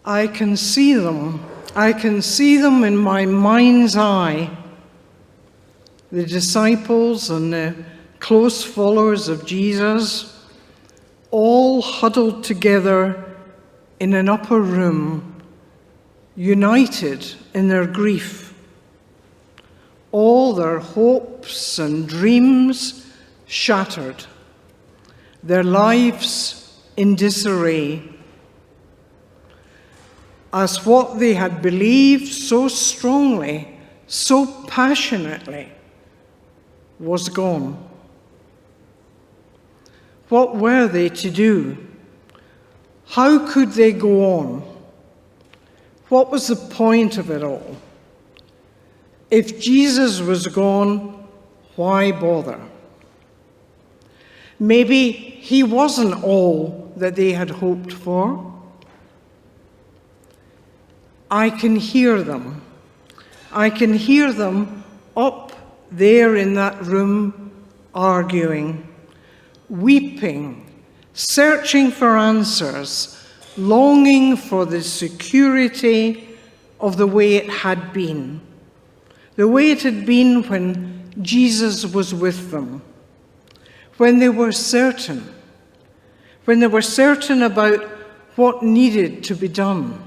I can see them. I can see them in my mind's eye. The disciples and the close followers of Jesus, all huddled together in an upper room, united in their grief. All their hopes and dreams shattered, their lives in disarray, as what they had believed so strongly, so passionately, was gone. What were they to do? How could they go on? What was the point of it all? If Jesus was gone, why bother? Maybe he wasn't all that they had hoped for. I can hear them. I can hear them up there in that room arguing, weeping, searching for answers, longing for the security of the way it had been. The way it had been when Jesus was with them, when they were certain about what needed to be done.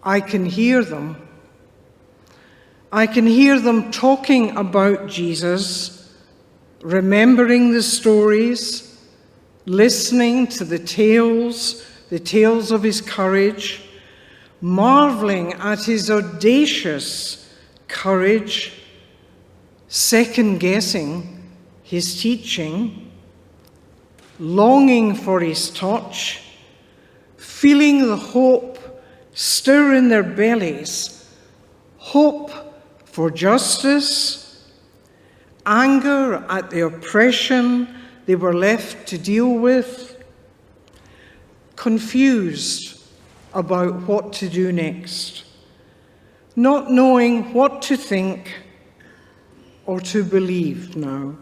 I can hear them. I can hear them talking about Jesus, remembering the stories, listening to the tales of his courage, marveling at his audacious courage, second-guessing his teaching, longing for his touch, feeling the hope stir in their bellies, hope for justice, anger at the oppression they were left to deal with, confused about what to do next, not knowing what to think or to believe now.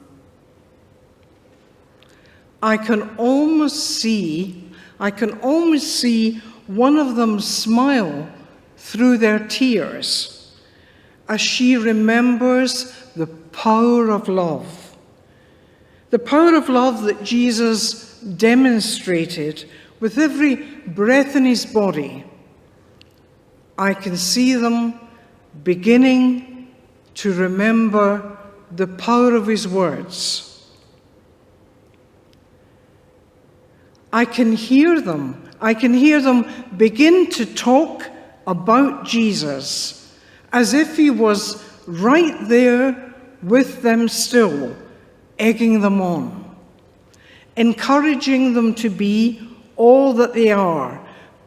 I can almost see one of them smile through their tears as she remembers the power of love. The power of love that Jesus demonstrated with every breath in his body. I can see them beginning to remember the power of his words. I can hear them begin to talk about Jesus as if he was right there with them still, egging them on, encouraging them to be all that they are,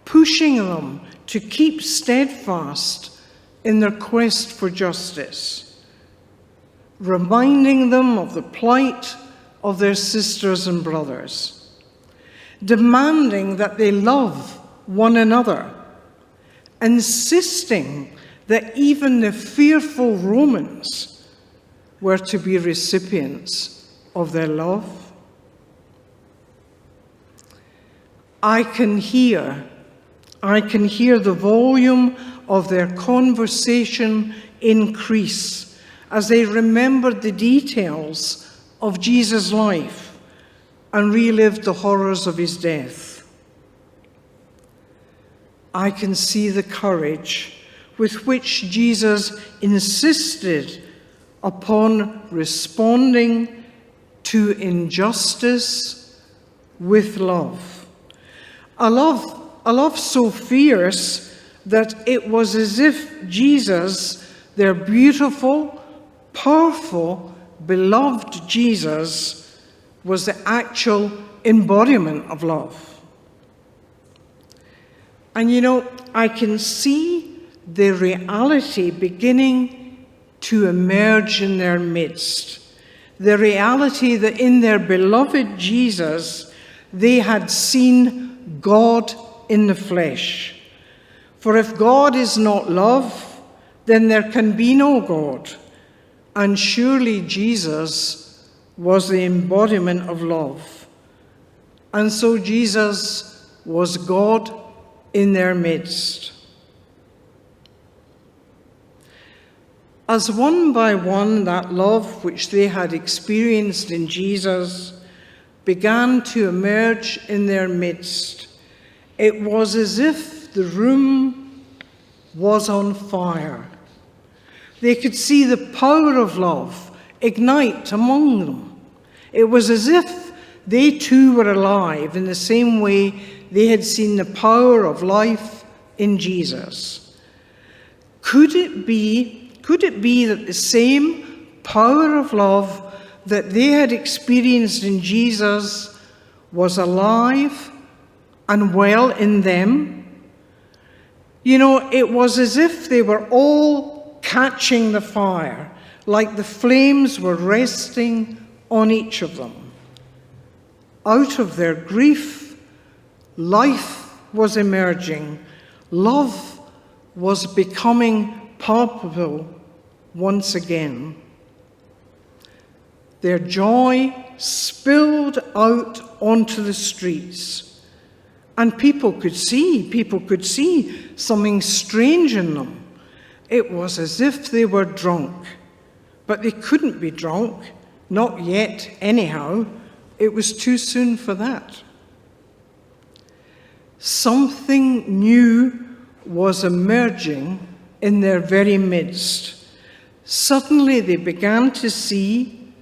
pushing them to keep steadfast in their quest for justice, reminding them of the plight of their sisters and brothers, demanding that they love one another, insisting that even the fearful Romans were to be recipients of their love. I can hear the volume of their conversation increase as they remembered the details of Jesus' life and relived the horrors of his death. I can see the courage with which Jesus insisted upon responding to injustice with love. A love so fierce that it was as if Jesus, their beautiful, powerful, beloved Jesus, was the actual embodiment of love. And I can see the reality beginning to emerge in their midst. The reality that in their beloved Jesus, they had seen God in the flesh. For if God is not love, then there can be no God. And surely Jesus was the embodiment of love. And so Jesus was God in their midst. As one by one that love which they had experienced in Jesus began to emerge in their midst, it was as if the room was on fire. They could see the power of love ignite among them. It was as if they too were alive in the same way they had seen the power of life in Jesus. Could it be that the same power of love that they had experienced in Jesus was alive and well in them? You know, it was as if they were all catching the fire, like the flames were resting on each of them. Out of their grief, life was emerging. Love was becoming palpable once again. Their joy spilled out onto the streets, and people could see something strange in them. It was as if they were drunk, but they couldn't be drunk, not yet anyhow. It was too soon for that. Something new was emerging in their very midst. Suddenly they began to see,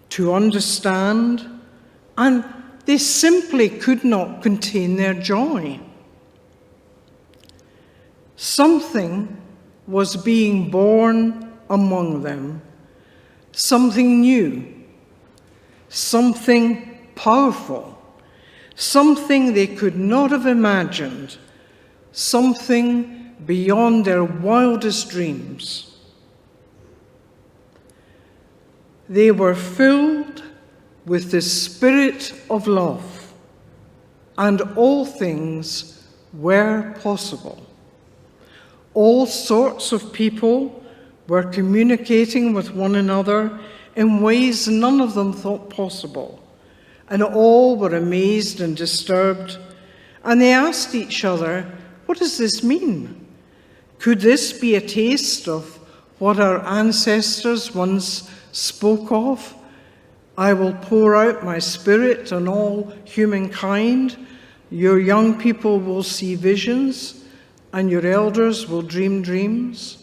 to understand, and they simply could not contain their joy. Something was being born among them, something new, something powerful, something they could not have imagined, something beyond their wildest dreams. They were filled with the Spirit of love, and all things were possible. All sorts of people were communicating with one another in ways none of them thought possible, and all were amazed and disturbed, and they asked each other, "What does this mean? Could this be a taste of what our ancestors once spoke of? I will pour out my Spirit on all humankind. Your young people will see visions, and your elders will dream dreams."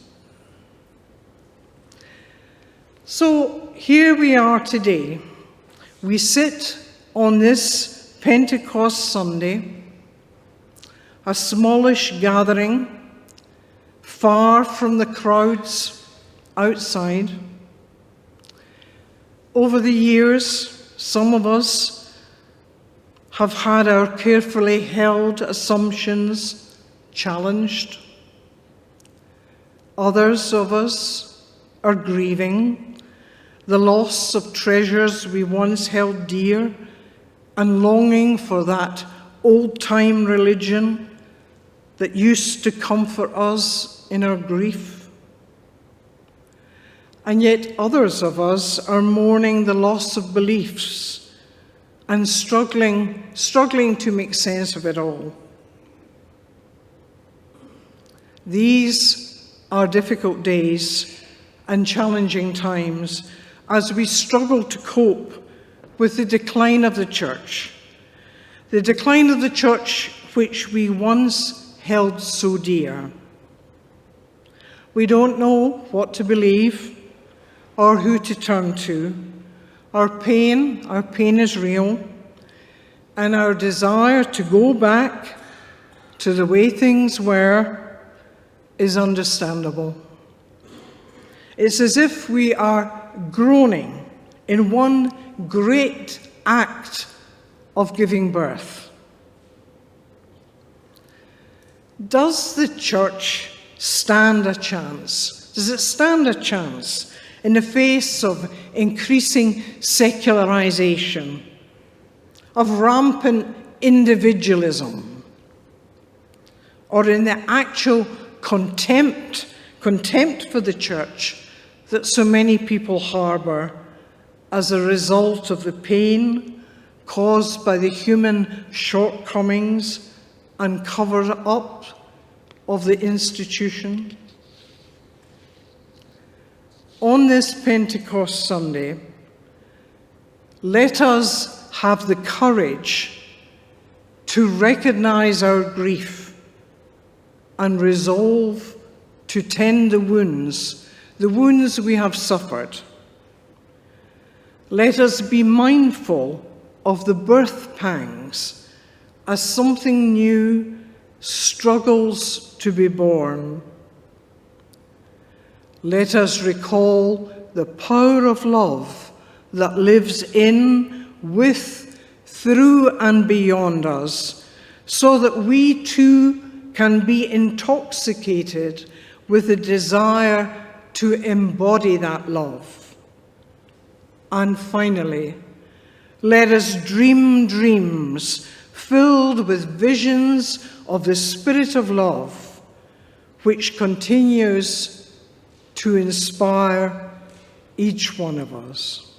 So here we are today. We sit on this Pentecost Sunday, a smallish gathering, far from the crowds outside. Over the years, some of us have had our carefully held assumptions challenged. Others of us are grieving the loss of treasures we once held dear and longing for that old-time religion that used to comfort us in our grief. And yet others of us are mourning the loss of beliefs and struggling to make sense of it all. These are difficult days and challenging times as we struggle to cope with the decline of the church which we once held so dear. We don't know what to believe or who to turn to. Our pain is real, and our desire to go back to the way things were is understandable. It's as if we are groaning in one great act of giving birth. Does the church stand a chance? Does it stand a chance in the face of increasing secularization, of rampant individualism, or in the actual contempt for the church that so many people harbor as a result of the pain, caused by the human shortcomings and cover-up of the institution. On this Pentecost Sunday, let us have the courage to recognize our grief and resolve to tend the wounds we have suffered. Let us be mindful of the birth pangs as something new struggles to be born. Let us recall the power of love that lives in, with, through, and beyond us, so that we too can be intoxicated with the desire to embody that love. And finally, let us dream dreams filled with visions of the Spirit of love, which continues to inspire each one of us.